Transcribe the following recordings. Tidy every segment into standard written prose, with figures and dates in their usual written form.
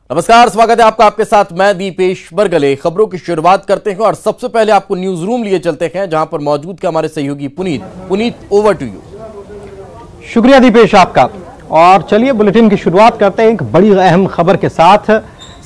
नमस्कार, स्वागत है आपका। आपके साथ मैं दीपेश बरगले। खबरों की शुरुआत करते हैं और सबसे पहले आपको न्यूज रूम लिए चलते हैं, जहां पर मौजूद है हमारे सहयोगी पुनीत, ओवर टू यू। शुक्रिया दीपेश आपका। और चलिए बुलेटिन की शुरुआत करते हैं एक बड़ी अहम खबर के साथ।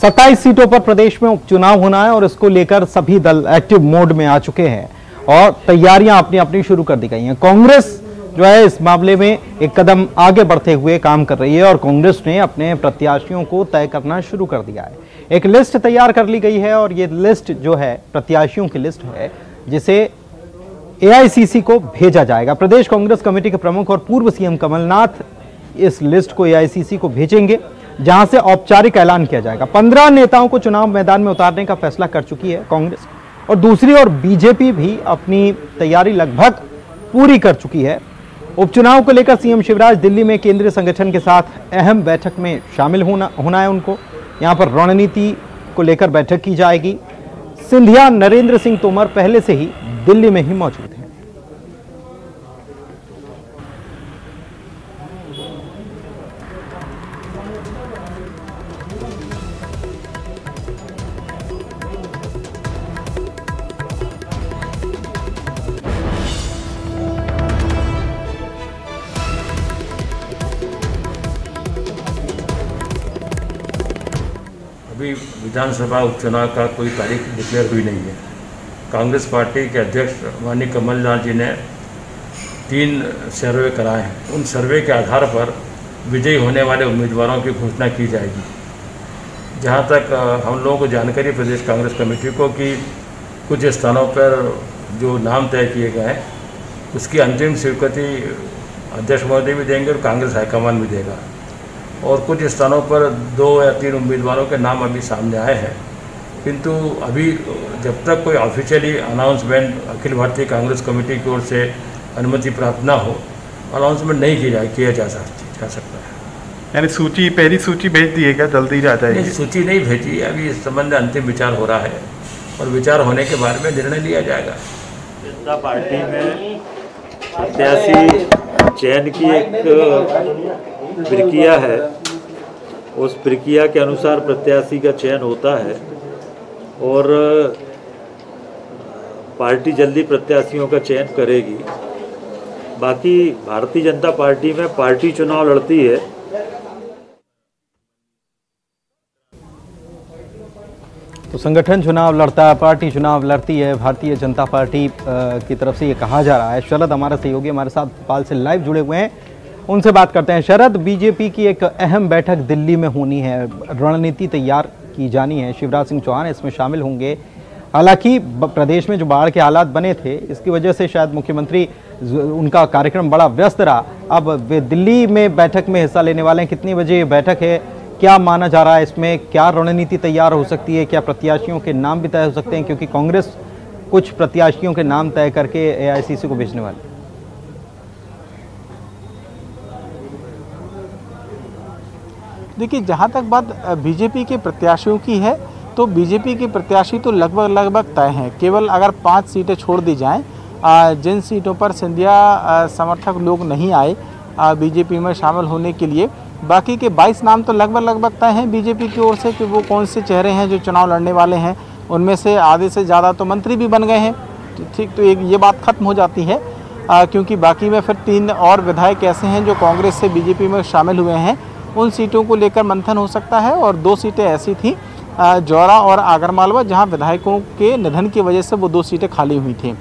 27 सीटों पर प्रदेश में उपचुनाव होना है और इसको लेकर सभी दल एक्टिव मोड में आ चुके हैं और तैयारियां अपनी अपनी शुरू कर दी गई हैं। कांग्रेस जो है इस मामले में एक कदम आगे बढ़ते हुए काम कर रही है और कांग्रेस ने अपने प्रत्याशियों को तय करना शुरू कर दिया है। एक लिस्ट तैयार कर ली गई है और ये लिस्ट जो है प्रत्याशियों की लिस्ट है, जिसे एआईसीसी को भेजा जाएगा। प्रदेश कांग्रेस कमेटी के प्रमुख और पूर्व सीएम कमलनाथ इस लिस्ट को एआईसीसी को भेजेंगे, जहां से औपचारिक ऐलान किया जाएगा। 15 नेताओं को चुनाव मैदान में उतारने का फैसला कर चुकी है कांग्रेस, और दूसरी ओर बीजेपी भी अपनी तैयारी लगभग पूरी कर चुकी है। उपचुनाव को लेकर सीएम शिवराज दिल्ली में केंद्रीय संगठन के साथ अहम बैठक में शामिल होना है उनको। यहां पर रणनीति को लेकर बैठक की जाएगी। सिंधिया, नरेंद्र सिंह तोमर पहले से ही दिल्ली में ही मौजूद हैं। अभी विधानसभा उपचुनाव का कोई तारीख डिक्लेयर हुई नहीं है। कांग्रेस पार्टी के अध्यक्ष माननीय कमलनाथ जी ने 3 सर्वे कराए हैं। उन सर्वे के आधार पर विजयी होने वाले उम्मीदवारों की घोषणा की जाएगी। जहां तक हम लोगों को जानकारी प्रदेश कांग्रेस कमेटी को कि कुछ स्थानों पर जो नाम तय किए गए हैं उसकी अंतिम स्वीकृति अध्यक्ष महोदय भी देंगे और कांग्रेस हाईकमान भी देगा। और कुछ स्थानों पर 2 या 3 उम्मीदवारों के नाम अभी सामने आए हैं, किंतु अभी जब तक कोई officially announcement Akhil Bharatiya Congress committee की ओर से अनुमति प्राप्त ना हो, अनाउंसमेंट नहीं किया जा सकता है। यानी पहली सूची भेज दिएगा, जल्दी आ जाएगी? सूची नहीं भेजी, अभी इस संबंध में अंतिम विचार हो रहा है और विचार होने के बाद में निर्णय लिया जाएगा। जनता पार्टी में प्रत्याशी चयन की एक प्रक्रिया है। उस प्रक्रिया के अनुसार प्रत्याशी का चयन होता है और पार्टी जल्दी प्रत्याशियों का चयन करेगी। बाकी भारतीय जनता पार्टी में पार्टी चुनाव लड़ती है। तो संगठन चुनाव लड़ता है, पार्टी चुनाव लड़ती है। भारतीय जनता पार्टी की तरफ से ये कहा जा रहा है। शरद हमारा सहयोगी हमारे साथ भोपाल से लाइव जुड़े हुए हैं, उनसे बात करते हैं। शरद, बीजेपी की एक अहम बैठक दिल्ली में होनी है, रणनीति तैयार की जानी है, शिवराज सिंह चौहान इसमें शामिल होंगे। हालांकि प्रदेश में जो बाढ़ के हालात बने थे, इसकी वजह से शायद मुख्यमंत्री उनका कार्यक्रम बड़ा व्यस्त रहा। अब वे दिल्ली में बैठक में हिस्सा लेने वाले हैं। कितनी बजे ये बैठक है, क्या माना जा रहा है इसमें, क्या रणनीति तैयार हो सकती है, क्या प्रत्याशियों के नाम भी तय हो सकते हैं, क्योंकि कांग्रेस कुछ प्रत्याशियों के नाम तय करके एआईसीसी को भेजने वाली? देखिए, जहाँ तक बात बीजेपी के प्रत्याशियों की है, तो बीजेपी के प्रत्याशी तो लगभग तय हैं। केवल अगर 5 सीटें छोड़ दी जाएं, जिन सीटों पर सिंधिया समर्थक लोग नहीं आए बीजेपी में शामिल होने के लिए, बाकी के 22 नाम तो लगभग तय हैं बीजेपी की ओर से कि वो कौन से चेहरे हैं जो चुनाव लड़ने वाले हैं। उनमें से आधे से ज़्यादा तो मंत्री भी बन गए हैं, ठीक। तो ये बात खत्म हो जाती है, क्योंकि बाकी में फिर 3 और विधायक ऐसे हैं जो कांग्रेस से बीजेपी में शामिल हुए हैं। उन सीटों को लेकर मंथन हो सकता है। और 2 सीटें ऐसी थी, जौरा और आगरमालवा, जहां विधायकों के निधन की वजह से वो 2 सीटें खाली हुई थी।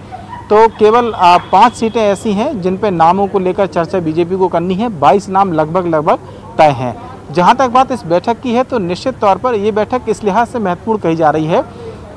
तो केवल 5 सीटें ऐसी हैं जिन पे नामों को लेकर चर्चा बीजेपी को करनी है। 22 नाम लगभग तय हैं। जहां तक बात इस बैठक की है, तो निश्चित तौर पर ये बैठक इस लिहाज से महत्वपूर्ण कही जा रही है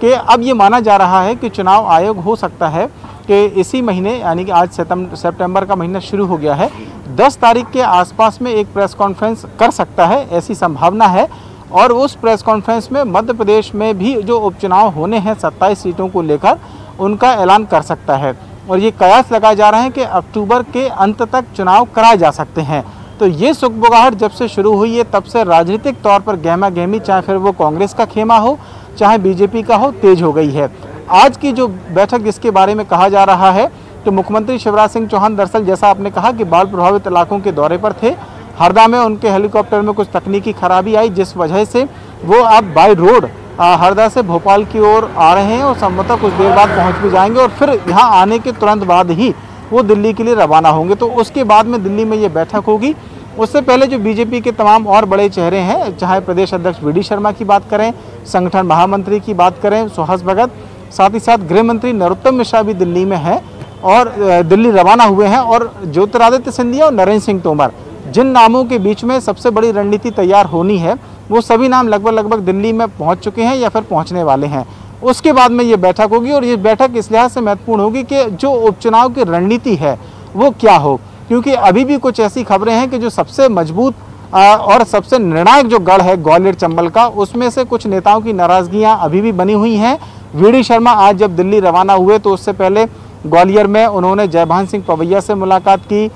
कि अब ये माना जा रहा है कि चुनाव आयोग हो सकता है कि इसी महीने, यानी कि आज सितंबर का महीना शुरू हो गया है, 10 तारीख के आसपास में एक प्रेस कॉन्फ्रेंस कर सकता है, ऐसी संभावना है। और उस प्रेस कॉन्फ्रेंस में मध्य प्रदेश में भी जो उपचुनाव होने हैं 27 सीटों को लेकर, उनका ऐलान कर सकता है। और ये कयास लगाए जा रहे हैं कि अक्टूबर के अंत तक चुनाव कराए जा सकते हैं। तो ये सुगबुगाहट जब से शुरू हुई है, तब से राजनीतिक तौर पर गहमा गहमी, चाहे फिर वो कांग्रेस का खेमा हो चाहे बीजेपी का हो, तेज हो गई है। आज की जो बैठक जिसके बारे में कहा जा रहा है, तो मुख्यमंत्री शिवराज सिंह चौहान दरअसल जैसा आपने कहा कि बाढ़ प्रभावित इलाकों के दौरे पर थे। हरदा में उनके हेलीकॉप्टर में कुछ तकनीकी खराबी आई, जिस वजह से वो अब बाय रोड हरदा से भोपाल की ओर आ रहे हैं और संभवतः कुछ देर बाद पहुंच भी जाएंगे और फिर यहाँ आने के तुरंत बाद ही वो दिल्ली के लिए रवाना होंगे। तो उसके बाद में दिल्ली में ये बैठक होगी। उससे पहले जो बीजेपी के तमाम और बड़े चेहरे हैं, चाहे प्रदेश अध्यक्ष वी डी शर्मा की बात करें, संगठन महामंत्री की बात करें सुहास भगत, साथ ही साथ गृह मंत्री नरोत्तम मिश्रा भी दिल्ली में हैं और दिल्ली रवाना हुए हैं। और ज्योतिरादित्य सिंधिया और नरेंद्र सिंह तोमर, जिन नामों के बीच में सबसे बड़ी रणनीति तैयार होनी है, वो सभी नाम लगभग दिल्ली में पहुंच चुके हैं या फिर पहुंचने वाले हैं। उसके बाद में ये बैठक होगी और ये बैठक इस लिहाज से महत्वपूर्ण होगी कि जो उपचुनाव की रणनीति है वो क्या हो, क्योंकि अभी भी कुछ ऐसी खबरें हैं कि जो सबसे मजबूत और सबसे निर्णायक जो गढ़ है ग्वालियर चंबल का, उसमें से कुछ नेताओं की नाराजगियां अभी भी बनी हुई हैं। वी डी शर्मा आज जब दिल्ली रवाना हुए तो उससे पहले ग्वालियर में उन्होंने जयभान सिंह पवैया से मुलाकात की।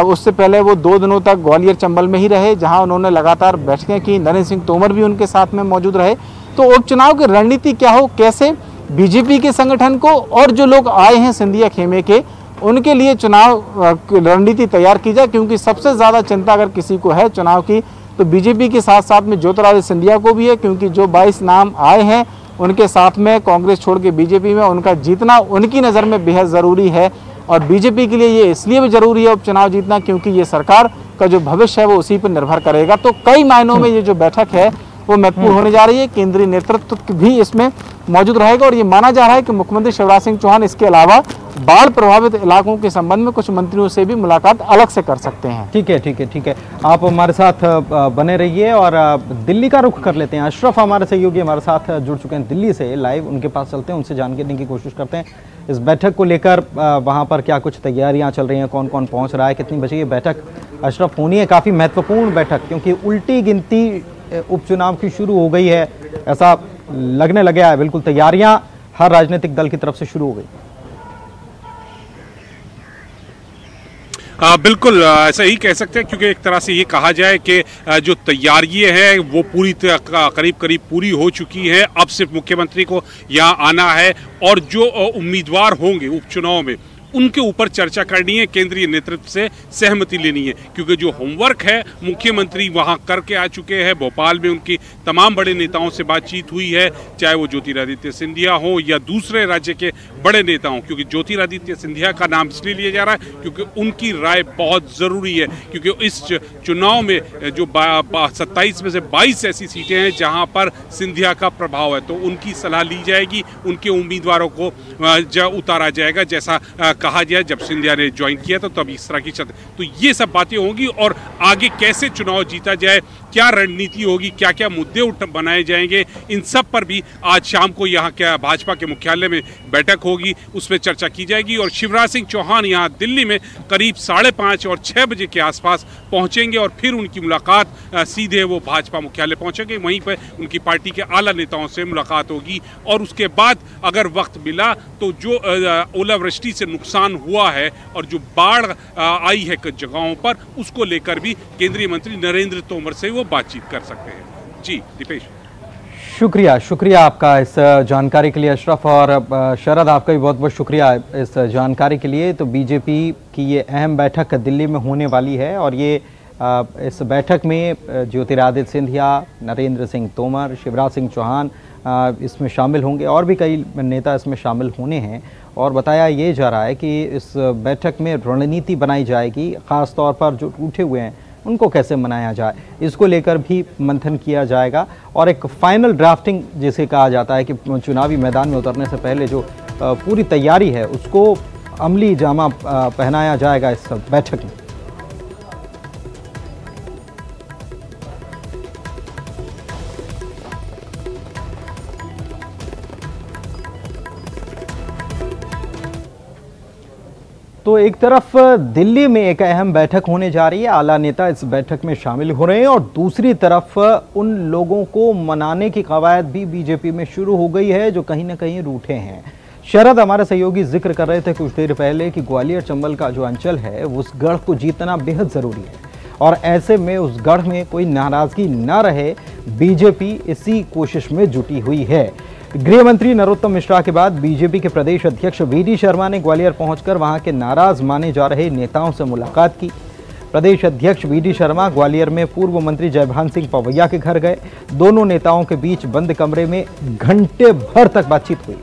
उससे पहले वो 2 दिनों तक ग्वालियर चंबल में ही रहे, जहां उन्होंने लगातार बैठकें की। नरेंद्र सिंह तोमर भी उनके साथ में मौजूद रहे। तो उपचुनाव की रणनीति क्या हो, कैसे बीजेपी के संगठन को और जो लोग आए हैं सिंधिया खेमे के, उनके लिए चुनाव रणनीति तैयार की जाए, क्योंकि सबसे ज़्यादा चिंता अगर किसी को है चुनाव की तो बीजेपी के साथ साथ में ज्योतिरादित्य सिंधिया को भी है, क्योंकि जो 22 नाम आए हैं उनके साथ में कांग्रेस छोड़ के बीजेपी में उनका जीतना उनकी नज़र में बेहद ज़रूरी है। और बीजेपी के लिए ये इसलिए भी ज़रूरी है उपचुनाव जीतना क्योंकि ये सरकार का जो भविष्य है वो उसी पर निर्भर करेगा। तो कई मायनों में ये जो बैठक है वो महत्वपूर्ण होने जा रही है। केंद्रीय नेतृत्व भी इसमें मौजूद रहेगा और ये माना जा रहा है कि मुख्यमंत्री शिवराज सिंह चौहान इसके अलावा बाढ़ प्रभावित इलाकों के संबंध में कुछ मंत्रियों से भी मुलाकात अलग से कर सकते हैं। ठीक है, आप हमारे साथ बने रहिए और दिल्ली का रुख कर लेते हैं। अशरफ हमारे सहयोगी हमारे साथ जुड़ चुके हैं दिल्ली से लाइव, उनके पास चलते हैं, उनसे जानने की कोशिश करते हैं इस बैठक को लेकर वहाँ पर क्या कुछ तैयारियाँ चल रही हैं, कौन कौन पहुँच रहा है, कितनी बजे ये बैठक अशरफ होनी है। काफ़ी महत्वपूर्ण बैठक, क्योंकि उल्टी गिनती उपचुनाव की शुरू हो गई है, ऐसा लगने लगा है। बिल्कुल तैयारियां हर राजनीतिक दल की तरफ से शुरू हो गई। बिल्कुल ऐसा ही कह सकते हैं, क्योंकि एक तरह से ये कहा जाए कि जो तैयारियां हैं वो पूरी करीब पूरी हो चुकी है। अब सिर्फ मुख्यमंत्री को यहाँ आना है और जो उम्मीदवार होंगे उपचुनाव में उनके ऊपर चर्चा करनी है, केंद्रीय नेतृत्व से सहमति लेनी है, क्योंकि जो होमवर्क है मुख्यमंत्री वहां करके आ चुके हैं। भोपाल में उनकी तमाम बड़े नेताओं से बातचीत हुई है, चाहे वो ज्योतिरादित्य सिंधिया हो या दूसरे राज्य के बड़े नेता हों। क्योंकि ज्योतिरादित्य सिंधिया का नाम इसलिए लिया जा रहा है क्योंकि उनकी राय बहुत ज़रूरी है, क्योंकि इस चुनाव में जो 27 में से 22 ऐसी सीटें हैं जहाँ पर सिंधिया का प्रभाव है, तो उनकी सलाह ली जाएगी, उनके उम्मीदवारों को उतारा जाएगा। जैसा कहा गया जब सिंधिया ने ज्वाइन किया तो तब इस तरह की तो ये सब बातें होंगी और आगे कैसे चुनाव जीता जाए, क्या रणनीति होगी, क्या क्या मुद्दे बनाए जाएंगे, इन सब पर भी आज शाम को यहाँ क्या भाजपा के मुख्यालय में बैठक होगी, उसमें चर्चा की जाएगी। और शिवराज सिंह चौहान यहाँ दिल्ली में करीब 5:30 और 6 बजे के आसपास पहुँचेंगे और फिर उनकी मुलाकात सीधे वो भाजपा मुख्यालय पहुँचेंगे, वहीं पर उनकी पार्टी के आला नेताओं से मुलाकात होगी। और उसके बाद अगर वक्त मिला तो जो ओलावृष्टि से नुकसान हुआ है और जो बाढ़ आई है कुछ जगहों पर, उसको लेकर भी केंद्रीय मंत्री नरेंद्र तोमर से वो बातचीत कर सकते हैं। जी दीपेश, शुक्रिया आपका इस जानकारी के लिए अशरफ, और शरद आपका भी बहुत बहुत शुक्रिया इस जानकारी के लिए। तो बीजेपी की ये अहम बैठक दिल्ली में होने वाली है और ये इस बैठक में ज्योतिरादित्य सिंधिया, नरेंद्र सिंह तोमर, शिवराज सिंह चौहान इसमें शामिल होंगे और भी कई नेता इसमें शामिल होने हैं। और बताया ये जा रहा है कि इस बैठक में रणनीति बनाई जाएगी, ख़ास तौर पर जो टूटे हुए हैं उनको कैसे मनाया जाए, इसको लेकर भी मंथन किया जाएगा। और एक फाइनल ड्राफ्टिंग जिसे कहा जाता है कि चुनावी मैदान में उतरने से पहले जो पूरी तैयारी है उसको अमली जामा पहनाया जाएगा इस बैठक में। तो एक तरफ दिल्ली में एक अहम बैठक होने जा रही है, आला नेता इस बैठक में शामिल हो रहे हैं, और दूसरी तरफ उन लोगों को मनाने की कवायद भी बीजेपी में शुरू हो गई है जो कहीं ना कहीं रूठे हैं। शरद हमारे सहयोगी जिक्र कर रहे थे कुछ देर पहले कि ग्वालियर चंबल का जो अंचल है उस गढ़ को जीतना बेहद ज़रूरी है, और ऐसे में उस गढ़ में कोई नाराज़गी न रहे, बीजेपी इसी कोशिश में जुटी हुई है। गृह मंत्री नरोत्तम मिश्रा के बाद बीजेपी के प्रदेश अध्यक्ष वी डी शर्मा ने ग्वालियर पहुंचकर वहां के नाराज माने जा रहे नेताओं से मुलाकात की। प्रदेश अध्यक्ष वीडी शर्मा ग्वालियर में पूर्व मंत्री जयभान सिंह पवैया के घर गए। दोनों नेताओं के बीच बंद कमरे में घंटे भर तक बातचीत हुई।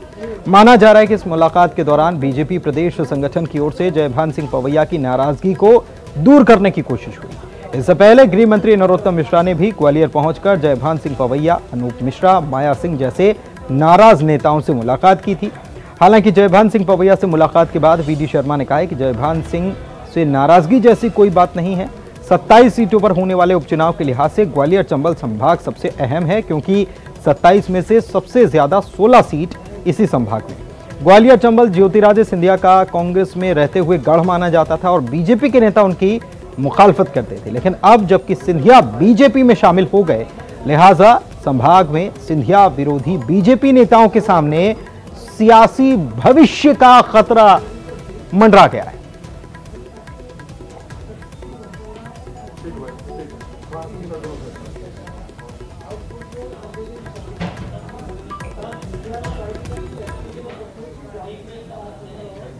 माना जा रहा है कि इस मुलाकात के दौरान बीजेपी प्रदेश संगठन की ओर से जयभान सिंह पवैया की नाराजगी को दूर करने की कोशिश हुई। इससे पहले गृह मंत्री नरोत्तम मिश्रा ने भी ग्वालियर पहुंचकर जयभान सिंह पवैया, अनूप मिश्रा, माया सिंह जैसे नाराज नेताओं से मुलाकात की थी। हालांकि जयभान सिंह पवैया से मुलाकात के बाद वीडी शर्मा ने कहा है कि जयभान सिंह से नाराजगी जैसी कोई बात नहीं है। 27 सीटों पर होने वाले उपचुनाव के लिहाज से ग्वालियर चंबल संभाग सबसे अहम है, क्योंकि 27 में से सबसे ज्यादा 16 सीट इसी संभाग में। ग्वालियर चंबल ज्योतिरादित्य सिंधिया का कांग्रेस में रहते हुए गढ़ माना जाता था और बीजेपी के नेता उनकी मुखालफत करते थे, लेकिन अब जबकि सिंधिया बीजेपी में शामिल हो गए, लिहाजा संभाग में सिंधिया विरोधी बीजेपी नेताओं के सामने सियासी भविष्य का खतरा मंडरा गया है।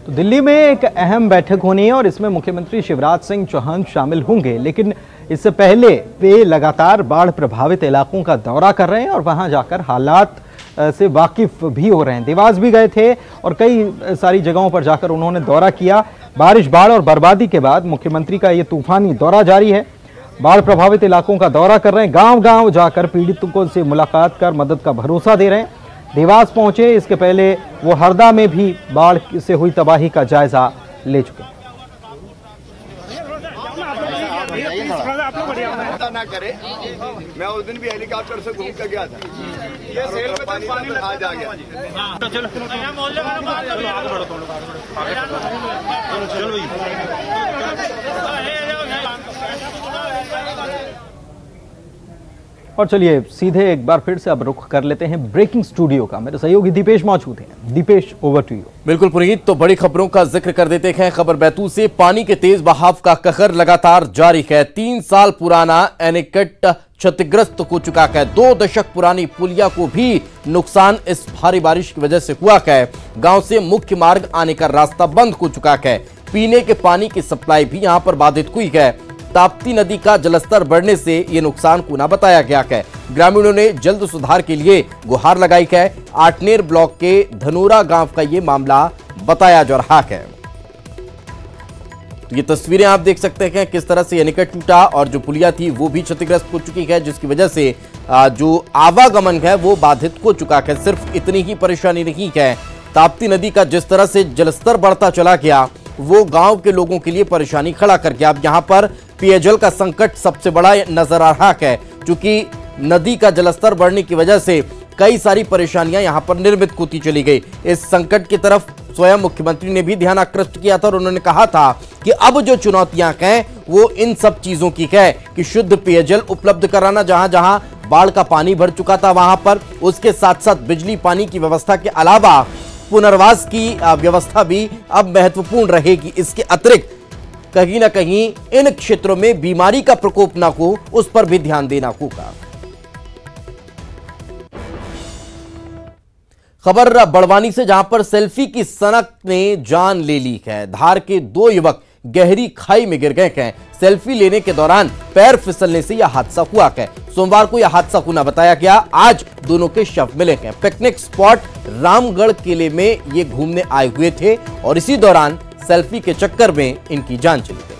तो दिल्ली में एक अहम बैठक होनी है और इसमें मुख्यमंत्री शिवराज सिंह चौहान शामिल होंगे, लेकिन इससे पहले वे लगातार बाढ़ प्रभावित इलाकों का दौरा कर रहे हैं और वहां जाकर हालात से वाकिफ भी हो रहे हैं। देवास भी गए थे और कई सारी जगहों पर जाकर उन्होंने दौरा किया। बारिश, बाढ़ और बर्बादी के बाद मुख्यमंत्री का ये तूफानी दौरा जारी है। बाढ़ प्रभावित इलाकों का दौरा कर रहे हैं, गांव-गांव जाकर पीड़ितों से मुलाकात कर मदद का भरोसा दे रहे हैं। देवास पहुंचे, इसके पहले वो हरदा में भी बाढ़ से हुई तबाही का जायजा ले चुके। ना करे, मैं उस दिन भी हेलीकॉप्टर से घूम कर गया था। ये सेल में पानी आज आ गया। और चलिए सीधे एक बार फिर से अब रुख कर लेते हैं ब्रेकिंग स्टूडियो का। मेरे सहयोगी दीपेश मौजूद हैं। Deepesh, over to you. बिल्कुल पुनीत, तो बड़ी खबरों का जिक्र कर देते हैं। खबर बैतूल से, पानी के तेज बहाव का कहर लगातार जारी है। 3 साल पुराना एनीकट क्षतिग्रस्त हो चुका है। 2 दशक पुरानी पुलिया को भी नुकसान इस भारी बारिश की वजह से हुआ है। गांव से मुख्य मार्ग आने का रास्ता बंद हो चुका है। पीने के पानी की सप्लाई भी यहां पर बाधित हुई है। ताप्ती नदी का जलस्तर बढ़ने से ये नुकसान कुना बताया गया है। ग्रामीणों ने जल्द सुधार के लिए गुहार लगाई है। आटनेर ब्लॉक के धनोरा गांव का ये मामला बताया जा रहा है। तो ये तस्वीरें आप देख सकते हैं किस तरह से एनीकट टूटा और जो पुलिया थी वो भी क्षतिग्रस्त हो चुकी है, जिसकी वजह से जो आवागमन है वो बाधित हो चुका है। सिर्फ इतनी ही परेशानी नहीं है, ताप्ती नदी का जिस तरह से जलस्तर बढ़ता चला गया वो गांव के लोगों के लिए परेशानी खड़ा कर गया। अब यहां पर पेयजल का संकट सबसे बड़ा नजर आ रहा है, क्योंकि नदी का जलस्तर बढ़ने की वजह से कई सारी परेशानियां यहां पर निर्मित होती चली गई। इस संकट की तरफ स्वयं मुख्यमंत्री ने भी ध्यान आकृष्ट किया था और उन्होंने कहा था कि अब जो चुनौतियां हैं वो इन सब चीजों की है कि शुद्ध पेयजल उपलब्ध कराना, जहां जहां बाढ़ का पानी भर चुका था वहां पर, उसके साथ साथ बिजली पानी की व्यवस्था के अलावा पुनर्वास की व्यवस्था भी अब महत्वपूर्ण रहेगी। इसके अतिरिक्त कहीं ना कहीं इन क्षेत्रों में बीमारी का प्रकोप ना हो, उस पर भी ध्यान देना होगा। खबर बड़वानी से, जहां पर सेल्फी की सनक ने जान ले ली है। धार के 2 युवक गहरी खाई में गिर गए हैं। सेल्फी लेने के दौरान पैर फिसलने से यह हादसा हुआ है। सोमवार को यह हादसा होना बताया गया। आज दोनों के शव मिले हैं। पिकनिक स्पॉट रामगढ़ किले में ये घूमने आए हुए थे और इसी दौरान सेल्फी के चक्कर में इनकी जान चली गई।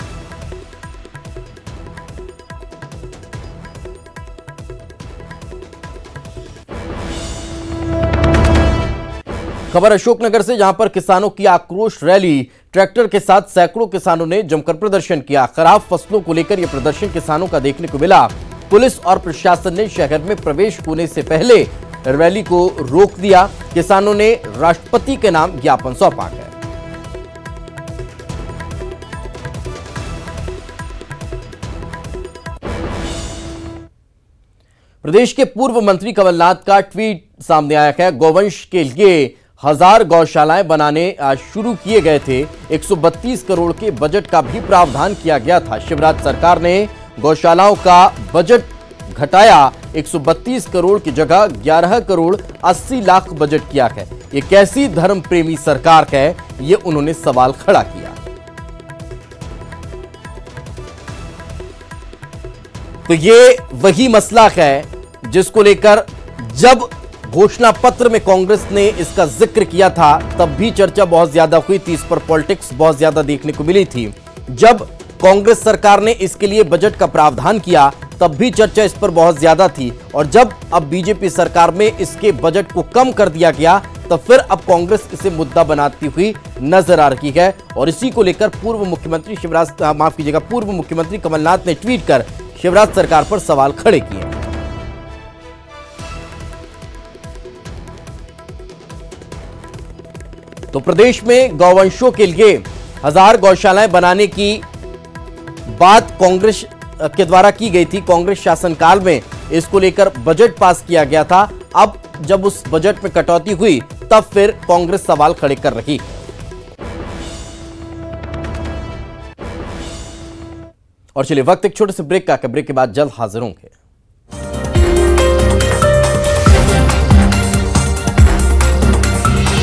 खबर अशोकनगर से, जहां पर किसानों की आक्रोश रैली, ट्रैक्टर के साथ सैकड़ों किसानों ने जमकर प्रदर्शन किया। खराब फसलों को लेकर यह प्रदर्शन किसानों का देखने को मिला। पुलिस और प्रशासन ने शहर में प्रवेश होने से पहले रैली को रोक दिया। किसानों ने राष्ट्रपति के नाम ज्ञापन सौंपा है। प्रदेश के पूर्व मंत्री कमलनाथ का ट्वीट सामने आया है। गौवंश के लिए 1000 गौशालाएं बनाने शुरू किए गए थे। 132 करोड़ के बजट का भी प्रावधान किया गया था। शिवराज सरकार ने गौशालाओं का बजट घटाया। 132 करोड़ की जगह 11 करोड़ 80 लाख बजट किया है। ये कैसी धर्म प्रेमी सरकार है, ये उन्होंने सवाल खड़ा किया। तो ये वही मसला है जिसको लेकर जब घोषणा पत्र में कांग्रेस ने इसका जिक्र किया था तब भी चर्चा बहुत ज्यादा हुई थी, इस पर पॉलिटिक्स बहुत ज्यादा देखने को मिली थी। जब कांग्रेस सरकार ने इसके लिए बजट का प्रावधान किया तब भी चर्चा इस पर बहुत ज्यादा थी, और जब अब बीजेपी सरकार में इसके बजट को कम कर दिया गया तब फिर अब कांग्रेस इसे मुद्दा बनाती हुई नजर आ रही है। और इसी को लेकर पूर्व मुख्यमंत्री कमलनाथ ने ट्वीट कर शिवराज सरकार पर सवाल खड़े किए। तो प्रदेश में गौवंशों के लिए 1000 गौशालाएं बनाने की बात कांग्रेस के द्वारा की गई थी। कांग्रेस शासनकाल में इसको लेकर बजट पास किया गया था। अब जब उस बजट में कटौती हुई तब फिर कांग्रेस सवाल खड़े कर रही। और चलिए वक्त एक छोटे से ब्रेक का, ब्रेक के बाद जल्द हाजिर होंगे।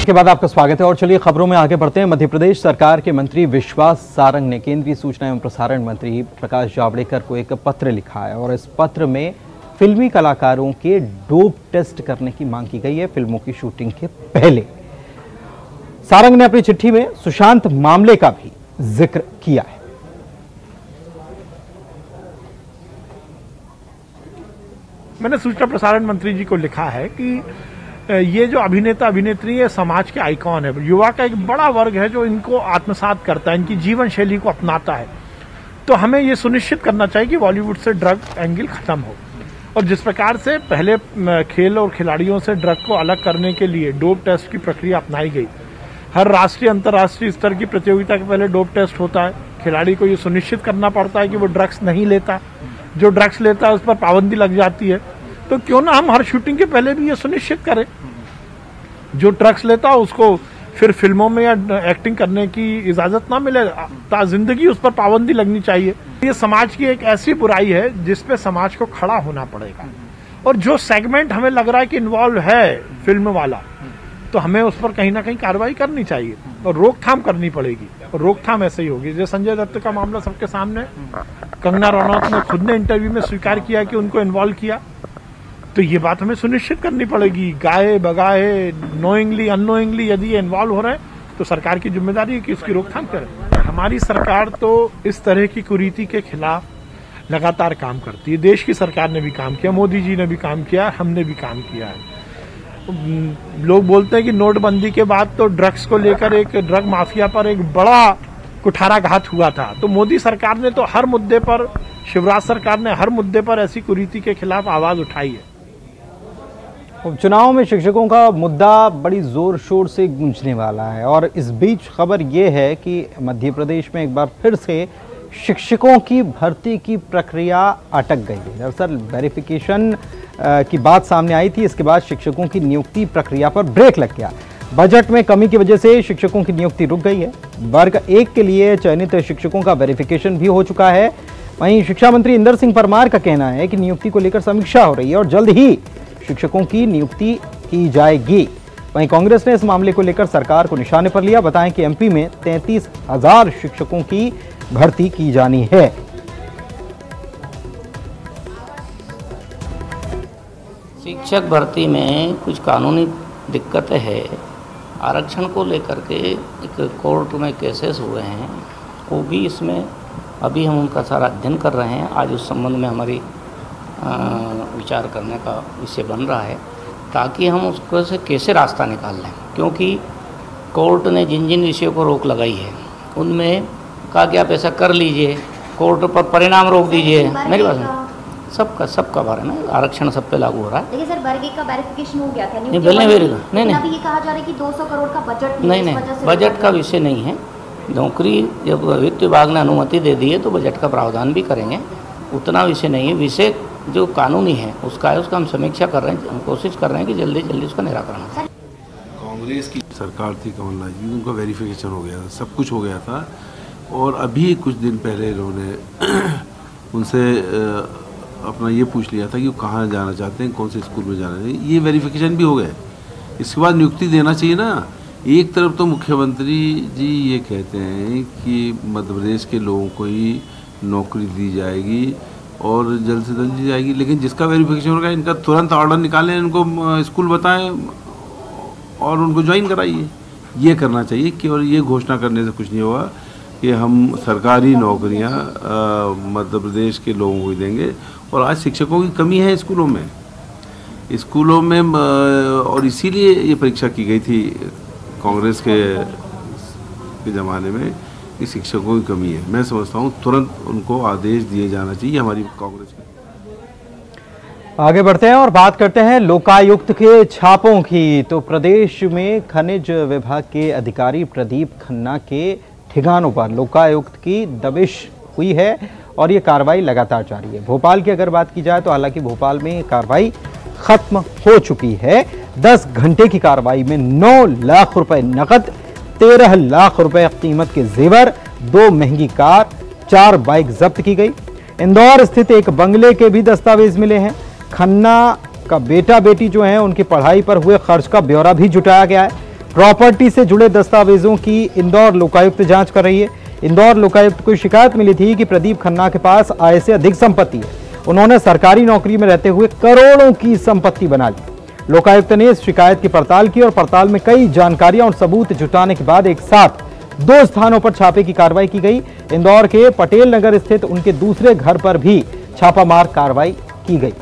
के बाद आपका स्वागत है और चलिए खबरों में आगे बढ़ते हैं। मध्य प्रदेश सरकार के मंत्री विश्वास सारंग ने केंद्रीय सूचना एवं प्रसारण मंत्री प्रकाश जावड़ेकर को एक पत्र लिखा है और इस पत्र में फिल्मी कलाकारों के डोप टेस्ट करने की मांग की गई है फिल्मों की शूटिंग के पहले। सारंग ने अपनी चिट्ठी में सुशांत मामले का भी जिक्र किया है। मैंने सूचना प्रसारण मंत्री जी को लिखा है कि ये जो अभिनेता अभिनेत्री है समाज के आइकॉन है, युवा का एक बड़ा वर्ग है जो इनको आत्मसात करता है, इनकी जीवन शैली को अपनाता है। तो हमें ये सुनिश्चित करना चाहिए कि बॉलीवुड से ड्रग एंगल खत्म हो। और जिस प्रकार से पहले खेल और खिलाड़ियों से ड्रग को अलग करने के लिए डोप टेस्ट की प्रक्रिया अपनाई गई, हर राष्ट्रीय अंतर्राष्ट्रीय स्तर की प्रतियोगिता के पहले डोप टेस्ट होता है। खिलाड़ी को ये सुनिश्चित करना पड़ता है कि वो ड्रग्स नहीं लेता, जो ड्रग्स लेता है उस पर पाबंदी लग जाती है। तो क्यों ना हम हर शूटिंग के पहले भी ये सुनिश्चित करें, जो ड्रग्स लेता है उसको फिर फिल्मों में या एक्टिंग करने की इजाजत ना मिले, जिंदगी उस पर पाबंदी लगनी चाहिए। ये समाज की एक ऐसी बुराई है जिसपे समाज को खड़ा होना पड़ेगा। और जो सेगमेंट हमें लग रहा है कि इन्वॉल्व है फिल्म वाला, तो हमें उस पर कहीं ना कहीं कार्रवाई करनी चाहिए और रोकथाम करनी पड़ेगी। और रोकथाम ऐसे ही होगी। जैसे संजय दत्त का मामला सबके सामने, कंगना रनौत ने खुद ने इंटरव्यू में स्वीकार किया कि उनको इन्वॉल्व किया। तो ये बात हमें सुनिश्चित करनी पड़ेगी। गाए बगाए नोइंगली अननोइंगली यदि ये इन्वॉल्व हो रहे हैं तो सरकार की जिम्मेदारी है कि उसकी रोकथाम करे। हमारी सरकार तो इस तरह की कुरीति के खिलाफ लगातार काम करती है। देश की सरकार ने भी काम किया, मोदी जी ने भी काम किया, हमने भी काम किया है। लोग बोलते हैं कि नोटबंदी के बाद तो ड्रग्स को लेकर एक ड्रग माफिया पर एक बड़ा कुठाराघात हुआ था। तो मोदी सरकार ने तो हर मुद्दे पर, शिवराज सरकार ने हर मुद्दे पर ऐसी कुरीति के खिलाफ आवाज उठाई है। उपचुनाव में शिक्षकों का मुद्दा बड़ी जोर शोर से गूंजने वाला है और इस बीच खबर यह है कि मध्य प्रदेश में एक बार फिर से शिक्षकों की भर्ती की प्रक्रिया अटक गई है। दरअसल वेरिफिकेशन की बात सामने आई थी, इसके बाद शिक्षकों की नियुक्ति प्रक्रिया पर ब्रेक लग गया। बजट में कमी की वजह से शिक्षकों की नियुक्ति रुक गई है। वर्ग 1 के लिए चयनित शिक्षकों का वेरिफिकेशन भी हो चुका है। वहीं शिक्षा मंत्री इंदर सिंह परमार का कहना है कि नियुक्ति को लेकर समीक्षा हो रही है और जल्द ही शिक्षकों की नियुक्ति की जाएगी। वहीं कांग्रेस ने इस मामले को लेकर सरकार को निशाने पर लिया। बताएं कि एमपी में 33,000 शिक्षकों की भर्ती की जानी है। शिक्षक भर्ती में कुछ कानूनी दिक्कतें हैं। आरक्षण को लेकर के एक कोर्ट में केसेस हुए हैं, वो भी इसमें अभी हम उनका सारा अध्ययन कर रहे हैं। आज उस संबंध में हमारी विचार करने का विषय बन रहा है ताकि हम उसको से कैसे रास्ता निकाल लें। क्योंकि कोर्ट ने जिन जिन विषयों को रोक लगाई है उनमें कहा कि आप ऐसा कर लीजिए, कोर्ट पर परिणाम रोक दीजिए। मेरी बात नहीं, सबका बारे में आरक्षण सब पे लागू हो रहा है। देखिए सर, वर्ग 1 का वेरिफिकेशन हो गया था, नहीं नहीं अभी ये कहा जा रहा है कि 200 करोड़ का बजट नहीं, बजट का विषय नहीं है। नौकरी जब वित्त विभाग ने अनुमति दे दी है तो बजट का प्रावधान भी करेंगे, उतना विषय नहीं है। विषय जो कानूनी है उसका हम समीक्षा कर रहे हैं, हम कोशिश कर रहे हैं कि जल्दी जल्दी उसका निराकरण हो। कांग्रेस की सरकार थी कमलनाथ जी, उनका वेरिफिकेशन हो गया था, सब कुछ हो गया था। और अभी कुछ दिन पहले इन्होंने उनसे अपना ये पूछ लिया था कि वो कहाँ जाना चाहते हैं, कौन से स्कूल में जाना चाहिए। ये वेरिफिकेशन भी हो गए, इसके बाद नियुक्ति देना चाहिए ना। एक तरफ तो मुख्यमंत्री जी ये कहते हैं कि मध्य प्रदेश के लोगों को ही नौकरी दी जाएगी और जल्द से जल्द दी जाएगी। लेकिन जिसका वेरिफिकेशन होगा इनका तुरंत ऑर्डर निकालें, इनको स्कूल बताएं और उनको ज्वाइन कराइए। ये करना चाहिए कि, और ये घोषणा करने से कुछ नहीं होगा कि हम सरकारी नौकरियां मध्य प्रदेश के लोगों को ही देंगे। और आज शिक्षकों की कमी है स्कूलों में और इसीलिए ये परीक्षा की गई थी कांग्रेस के ज़माने में कि शिक्षकों की कमी है। मैं समझता हूँ तुरंत उनको आदेश दिए जाना चाहिए हमारी कांग्रेस की। आगे बढ़ते हैं और बात करते हैं लोकायुक्त के छापों की। तो प्रदेश में खनिज विभाग के अधिकारी प्रदीप खन्ना के ठिकानों पर लोकायुक्त की दबिश हुई है और ये कार्रवाई लगातार जारी है। भोपाल की अगर बात की जाए तो हालांकि भोपाल में कार्रवाई खत्म हो चुकी है। 10 घंटे की कार्रवाई में 9 लाख रुपए नकद, 13 लाख रुपए कीमत के जेवर, 2 महंगी कार, 4 बाइक जब्त की गई। इंदौर स्थित एक बंगले के भी दस्तावेज मिले हैं। खन्ना का बेटा बेटी जो हैं उनकी पढ़ाई पर हुए खर्च का ब्यौरा भी जुटाया गया है। प्रॉपर्टी से जुड़े दस्तावेजों की इंदौर लोकायुक्त जांच कर रही है। इंदौर लोकायुक्त को शिकायत मिली थी कि प्रदीप खन्ना के पास आय से अधिक संपत्ति है। उन्होंने सरकारी नौकरी में रहते हुए करोड़ों की संपत्ति बना ली। लोकायुक्त ने इस शिकायत की पड़ताल की और पड़ताल में कई जानकारियां और सबूत जुटाने के बाद एक साथ 2 स्थानों पर छापे की कार्रवाई की गई। इंदौर के पटेल नगर स्थित उनके दूसरे घर पर भी छापामार कार्रवाई की गई।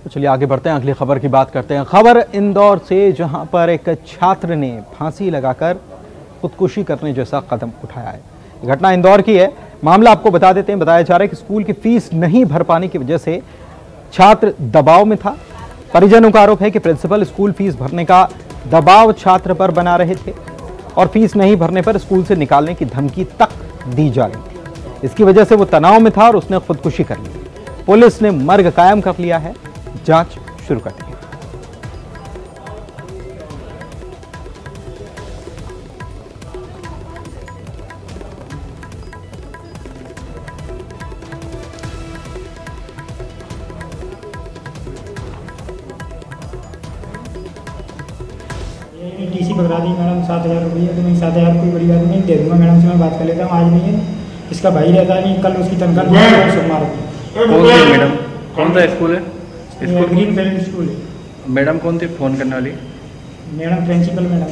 चलिए आगे बढ़ते हैं, अगली खबर की बात करते हैं। खबर इंदौर से, जहां पर एक छात्र ने फांसी लगाकर खुदकुशी करने जैसा कदम उठाया है। घटना इंदौर की है। मामला आपको बता देते हैं। बताया जा रहा है कि स्कूल की फीस नहीं भर पाने की वजह से छात्र दबाव में था। परिजनों का आरोप है कि प्रिंसिपल स्कूल फीस भरने का दबाव छात्र पर बना रहे थे और फीस नहीं भरने पर स्कूल से निकालने की धमकी तक दी जा रही थी। इसकी वजह से वो तनाव में था और उसने खुदकुशी कर ली। पुलिस ने मर्ग कायम कर लिया है, जांच शुरू कर दी है। टीसी पकड़ा दी मैडम 7,000 रुपये। तो मैं 7,000 कोई बड़ी बात नहीं, दे दूंगा मैडम से, मैं बात कर लेता हूँ। आज नहीं है, इसका भाई रहता है, नहीं कल उसकी तनख्वाह मैडम। कौन सा स्कूल है? ग्रीन फील्ड स्कूल है। मैडम कौन थी फोन करने वाली? Madam principal madam.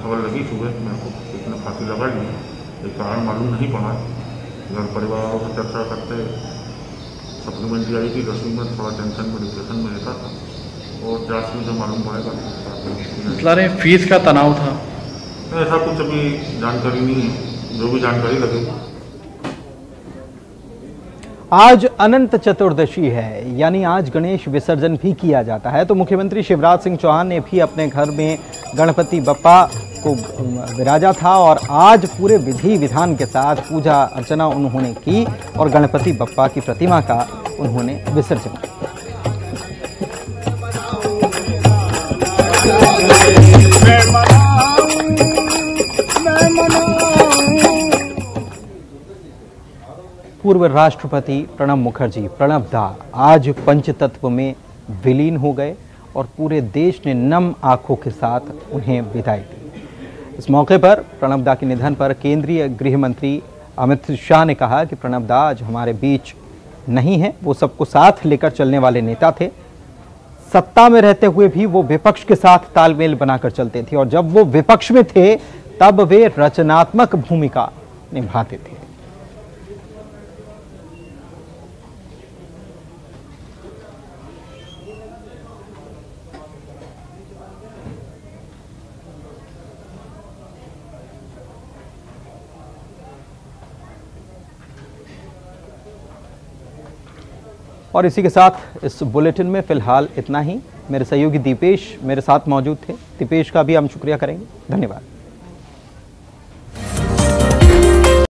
खबर लगी सुबह मेरे को, इसने फांसी लगा ली। एक कारण मालूम नहीं पड़ा। घर परिवार वालों से चर्चा करते सप्लीमेंट आई थी 10वीं में, थोड़ा टेंशन में डिप्रेशन में रहता था और जांच में जो मालूम पड़ेगा। बता रहे फीस का तनाव था? ऐसा कुछ अभी जानकारी नहीं है, जो भी जानकारी लगेगी। आज अनंत चतुर्दशी है, यानी आज गणेश विसर्जन भी किया जाता है। तो मुख्यमंत्री शिवराज सिंह चौहान ने भी अपने घर में गणपति बप्पा को विराजा था और आज पूरे विधि विधान के साथ पूजा अर्चना उन्होंने की और गणपति बप्पा की प्रतिमा का उन्होंने विसर्जन किया। पूर्व राष्ट्रपति प्रणब मुखर्जी, प्रणब दा, आज पंचतत्व में विलीन हो गए और पूरे देश ने नम आंखों के साथ उन्हें विदाई दी। इस मौके पर प्रणब दा के निधन पर केंद्रीय गृह मंत्री अमित शाह ने कहा कि प्रणब दा आज हमारे बीच नहीं है। वो सबको साथ लेकर चलने वाले नेता थे। सत्ता में रहते हुए भी वो विपक्ष के साथ तालमेल बनाकर चलते थे और जब वो विपक्ष में थे तब वे रचनात्मक भूमिका निभाते थे। और इसी के साथ इस बुलेटिन में फिलहाल इतना ही। मेरे सहयोगी दीपेश मेरे साथ मौजूद थे। दीपेश का भी हम शुक्रिया करेंगे। धन्यवाद।